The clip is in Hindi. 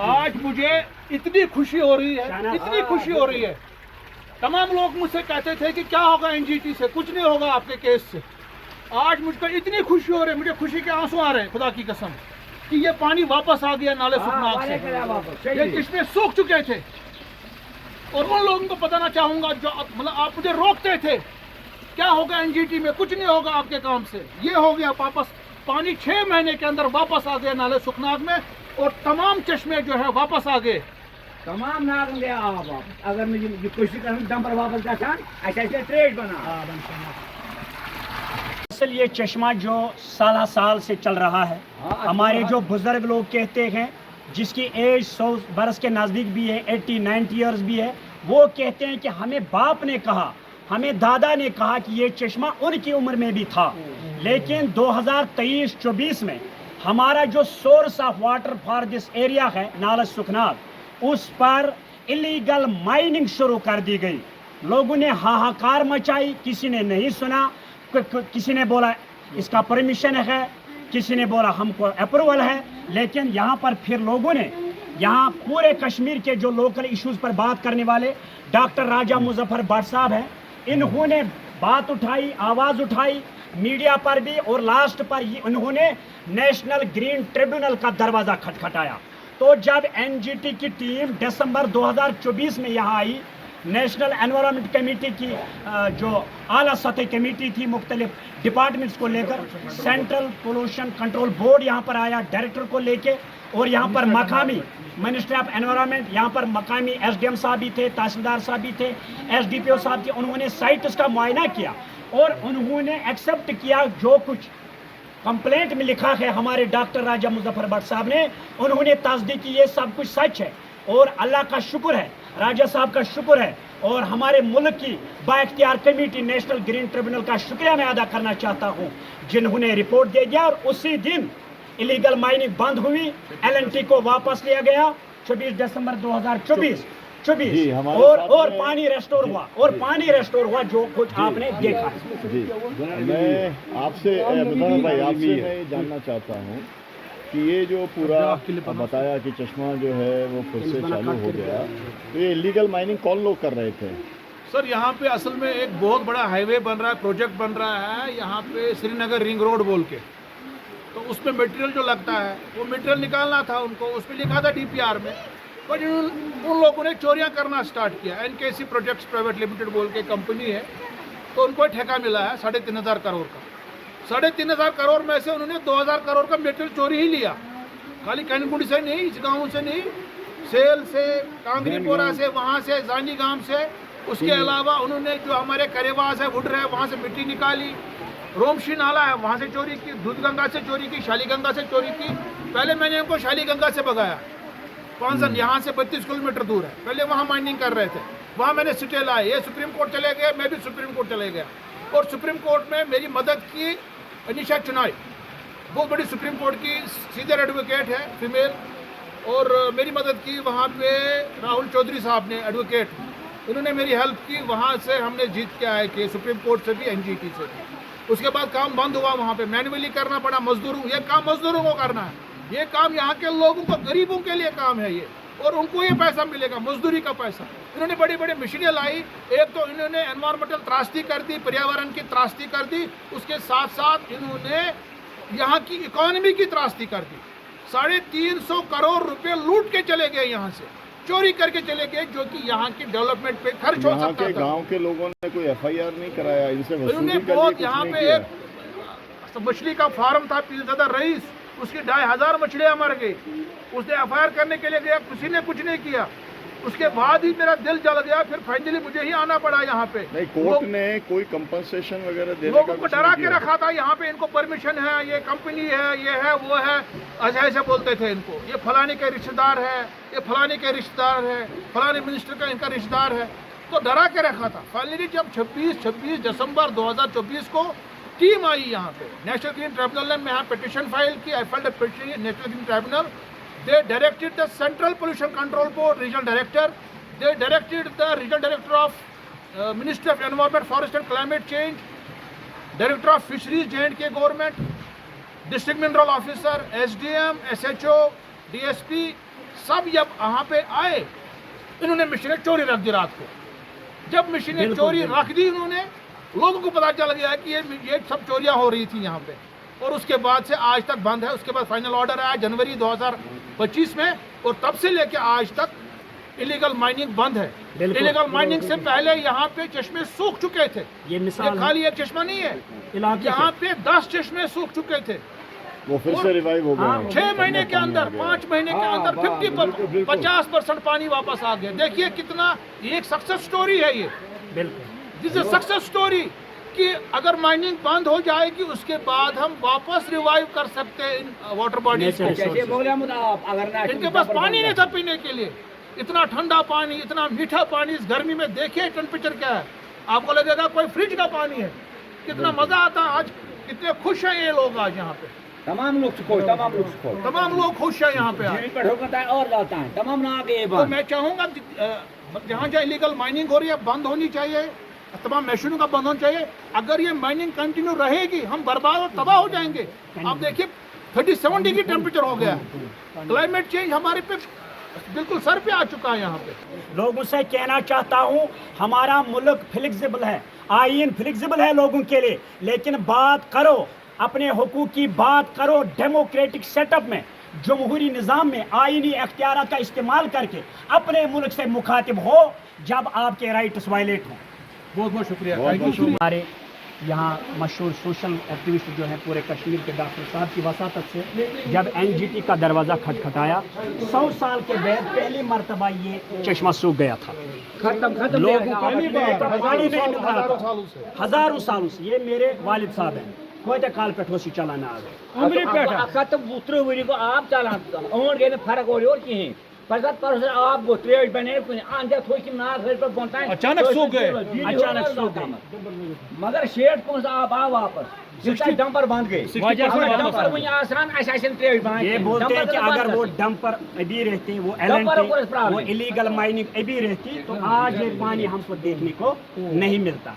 आज मुझे इतनी खुशी हो रही है, इतनी खुशी हो रही है। तमाम लोग मुझसे कहते थे कि क्या होगा एनजीटी से, कुछ नहीं होगा आपके केस से। आज मुझको इतनी खुशी हो रही है, मुझे खुशी के आंसू आ रहे हैं खुदा की कसम कि ये पानी वापस आ गया नाले सुखनाग से। ये चश्मे सूख चुके थे और उन लोगों को बताना चाहूंगा जो मतलब आप मुझे रोकते थे क्या होगा एनजीटी में, कुछ नहीं होगा आपके काम से। ये हो गया वापस पानी, 6 महीने के अंदर वापस आ गया नाले सुखनाग में और तमाम चश्मे जो है वापस आ गए। तमाम नाग ले आप अगर मुझे कोशिश करूं दम पर वापस का ऐसे ट्रेड बना। असल ये चश्मा जो साल से चल रहा है, हमारे जो बुजुर्ग लोग कहते हैं जिसकी एज 100 बरस के नज़दीक भी है, 80-90 ईयर्स भी है, वो कहते हैं कि हमें बाप ने कहा, हमें दादा ने कहा कि ये चश्मा उनकी उम्र में भी था। लेकिन 2023-24 में हमारा जो source of water for this area है नाला सुखनाग, उस पर इलीगल माइनिंग शुरू कर दी गई। लोगों ने हाहाकार मचाई, किसी ने नहीं सुना, किसी ने बोला इसका परमिशन है, किसी ने बोला हमको अप्रूवल है। लेकिन यहाँ पर फिर लोगों ने, यहाँ पूरे कश्मीर के जो लोकल इश्यूज पर बात करने वाले डॉक्टर राजा मुजफ्फर भट्ट साहब हैं, इन्होंने बात उठाई, आवाज़ उठाई मीडिया पर भी, और लास्ट पर उन्होंने नेशनल ग्रीन ट्रिब्यूनल का दरवाज़ा खटखटाया। तो जब एनजीटी की टीम दिसंबर 2024 में यहाँ आई, नेशनल एनवायरनमेंट कमेटी की जो आला सतह कमेटी थी मुख्तलिफ डिपार्टमेंट्स को लेकर, सेंट्रल पोल्यूशन कंट्रोल बोर्ड यहाँ पर आया डायरेक्टर को लेके, और यहाँ पर मकामी मिनिस्ट्री ऑफ एनवायरनमेंट, यहाँ पर मकामी एसडीएम साहब भी थे, तहसीलदार साहब भी थे, एसडीपीओ साहब थे। उन्होंने साइट उसका मुआयना किया और उन्होंने एक्सेप्ट किया जो कुछ कंप्लेंट में लिखा है हमारे डॉक्टर राजा मुजफ्फर भट्ट साहब ने, उन्होंने तस्दीक की ये सब कुछ सच है। और अल्लाह का शुक्र है, राजा साहब का शुक्र है, और हमारे मुल्क की बाइख्तियार कमेटी नेशनल ग्रीन ट्रिब्यूनल का शुक्रिया मैं अदा करना चाहता हूँ जिन्होंने रिपोर्ट दे दिया। और उसी दिन इलीगल माइनिंग बंद हुई, एलएनटी को वापस लिया गया 24 दिसंबर 2024 और पानी रेस्टोर हुआ, और पानी रेस्टोर हुआ जो कुछ आपने देखा। जी, मैं आपसे मैं जानना चाहता हूँ कि ये जो पूरा बताया कि चश्मा जो है वो फिर से चालू हो गया, तो ये इलीगल माइनिंग कौन लोग कर रहे थे? सर यहाँ पे असल में एक बहुत बड़ा हाईवे बन रहा है, प्रोजेक्ट बन रहा है यहाँ पे श्रीनगर रिंग रोड बोल के। तो उसमें मटेरियल जो लगता है वो मटेरियल निकालना था उनको, उस पर लिखा था डीपीआर में, पर उन लोगों ने चोरियां करना स्टार्ट किया। एनकेसी प्रोजेक्ट्स प्राइवेट लिमिटेड बोल के कंपनी है, तो उनको ठेका मिला है 3,500 करोड़ का। 3,500 करोड़ में से उन्होंने 2,000 करोड़ का मटेरियल चोरी ही लिया, खाली कनकुंडी से नहीं, इस गाँव से नहीं, सेल से, कांगरीपोरा से, वहाँ से, जानी गांव से। उसके अलावा उन्होंने जो हमारे करेवास है, वुडर है, वहाँ से मिट्टी निकाली, रोमशी नाला है वहाँ से चोरी की, दूध गंगा से चोरी की, शाली गंगा से चोरी की। पहले मैंने उनको शाली गंगा से भगाया, पांसन यहाँ से 32 किलोमीटर दूर है, पहले वहाँ माइनिंग कर रहे थे, वहाँ मैंने सिटे लाए, ये सुप्रीम कोर्ट चले गए, मैं भी सुप्रीम कोर्ट चले गया, और सुप्रीम कोर्ट में मेरी मदद की अनिशा चुनाई, बहुत बड़ी सुप्रीम कोर्ट की सीनियर एडवोकेट है फीमेल, और मेरी मदद की वहाँ पे राहुल चौधरी साहब ने एडवोकेट, उन्होंने मेरी हेल्प की, वहाँ से हमने जीत के आए कि सुप्रीम कोर्ट से भी एनजीटी से भी। उसके बाद काम बंद हुआ, वहाँ पे मैन्युअली करना पड़ा मजदूरों, ये काम मजदूरों को करना है, ये काम यहाँ के लोगों को, गरीबों के लिए काम है ये, और उनको ये पैसा मिलेगा मजदूरी का पैसा। इन्होंने बड़ी बड़ी मशीनें लाई, एक तो इन्होंने एनवायरमेंटल त्रासदी कर दी, पर्यावरण की त्रासदी कर दी, उसके साथ साथ इन्होंने यहाँ की इकोनॉमी की त्रासदी कर दी। 350 करोड़ रुपए लूट के चले गए, यहाँ से चोरी करके चले गए, जो कि यहाँ की डेवलपमेंट पे खर्च हो सकता था। गांव के लोगों ने कोई एफआईआर नहीं कराया इनसे? उन्होंने बहुत, यहाँ पे एक मछली का फार्म था पीरज़ादा रईस, उसकी 2,500 मछलियाँ मर गई, उसने एफआईआर करने के लिए गया, किसी ने कुछ नहीं किया। उसके बाद ही मेरा दिल जल गया, फिर फाइनली मुझे ही आना पड़ा यहाँ पे। नहीं, कोर्ट ने कोई कंपनसेशन वगैरह देने लोगों को डरा के रखा था, यहाँ पे इनको परमिशन है, ये कंपनी है, ये है, वो है, ऐसे ऐसे बोलते थे इनको, ये फलाने के रिश्तेदार है, ये फलाने के रिश्तेदार है, फलाने मिनिस्टर का इनका रिश्तेदार है, तो डरा के रखा था। फाइनली जब 26 दिसंबर 2024 को टीम आई यहाँ पे, नेशनल ग्रीन ट्रिब्यूनल ने, मैं यहाँ पिटिशन फाइल की, आई filed a petition national green tribunal. They directed the Central Pollution Control Board regional director, they directed the regional director of Ministry of Environment, Forest and Climate Change, director of Fisheries J&K government, district mineral officer, SDM, SHO, DSP सब जब यहाँ पे आए, इन्होंने मशीनें चोरी रख दी रात को। जब मशीनें चोरी रख दी इन्होंने, लोगों को पता चल गया कि ये सब चोरियां हो रही थी यहाँ पे, और उसके बाद से आज तक बंद है। उसके बाद फाइनल ऑर्डर आया जनवरी 2025 में, और तब से लेके आज तक इलीगल माइनिंग बंद है। इलीगल माइनिंग से पहले यहाँ पे चश्मे सूख चुके थे। ये मिसाल खाली एक चश्मा नहीं है, यहाँ पे 10 चश्मे सूख चुके थे। वो फिर से रिवाइव हो गया। 6 महीने के अंदर, 5 महीने के अंदर 50% पानी वापस आ गया। देखिए कितना, ये एक सक्सेस स्टोरी है ये। बिल्कुल, दिस इज सक्सेस स्टोरी कि अगर माइनिंग बंद हो जाएगी उसके बाद हम वापस रिवाइव कर सकते हैं इन वाटर बॉडीज को। जैसे बोले अगर इनके पास पानी नहीं था पीने के लिए, इतना ठंडा पानी, इतना मीठा पानी। इस गर्मी में देखिए टेम्परेचर क्या है, आपको लगेगा कोई फ्रिज का पानी है। कितना मजा आता है। आज कितने खुश हैं ये लोग आज यहाँ पे। तमाम लोग खुश, तमाम लोग खुश हैं यहाँ पे आज। और जाता है तमाम ना आगे। तो मैं चाहूँगा जहाँ जहाँ इलीगल माइनिंग हो रही है बंद होनी चाहिए, तमाम मशीनों का बंद होना चाहिए। अगर ये माइनिंग कंटिन्यू रहेगी हम बर्बाद और तबाह हो जाएंगे। आप देखिए 37 डिग्री टेम्परेचर हो गया है। क्लाइमेट चेंज हमारे पे बिल्कुल सर पे आ चुका है यहाँ पे। लोगों से कहना चाहता हूँ, हमारा मुल्क फ्लेक्सिबल है, आईन फ्लेक्सिबल है लोगों के लिए, लेकिन बात करो अपने हुकूक की, बात करो डेमोक्रेटिक सेटअप में, जमहूरी निज़ाम में आईनी अख्तियार का इस्तेमाल करके अपने मुल्क से मुखातिब हो जब आपके राइट्स वायलेट हों। बहुत बहुत शुक्रिया। हमारे यहाँ मशहूर सोशल एक्टिविस्ट जो हैं पूरे कश्मीर के डॉक्टर साहब की वसातत से जब NGT का दरवाज़ा खटखटाया, 100 साल के बाद पहली मरतबा ये चश्मा सूख गया था। खत्म लोगों को पानी नहीं मिल रहा था हज़ारों सालों से। ये मेरे वालिद साहब हैं, कोई काल पे ठोसी चलाना आ गए खत्म उतरे वरी को आप चला ओन गए फर्क हो और कहीं पता पर आप गो ट्रेड बने आंधे थोड़ी की नाक पर बनता है। अचानक सूख गए, अचानक सूख गए। मगर शेड को आप आ वापस जिसका डंपर बांध गए। डंपर वही आसान आशासन ट्रेड बांध। ये बोलते हैं कि अगर वो डंपर अभी रहते, वो LNT, वो इलीगल माइनिंग अभी रहती, तो आज ये पानी हमको देखने को नहीं मिलता।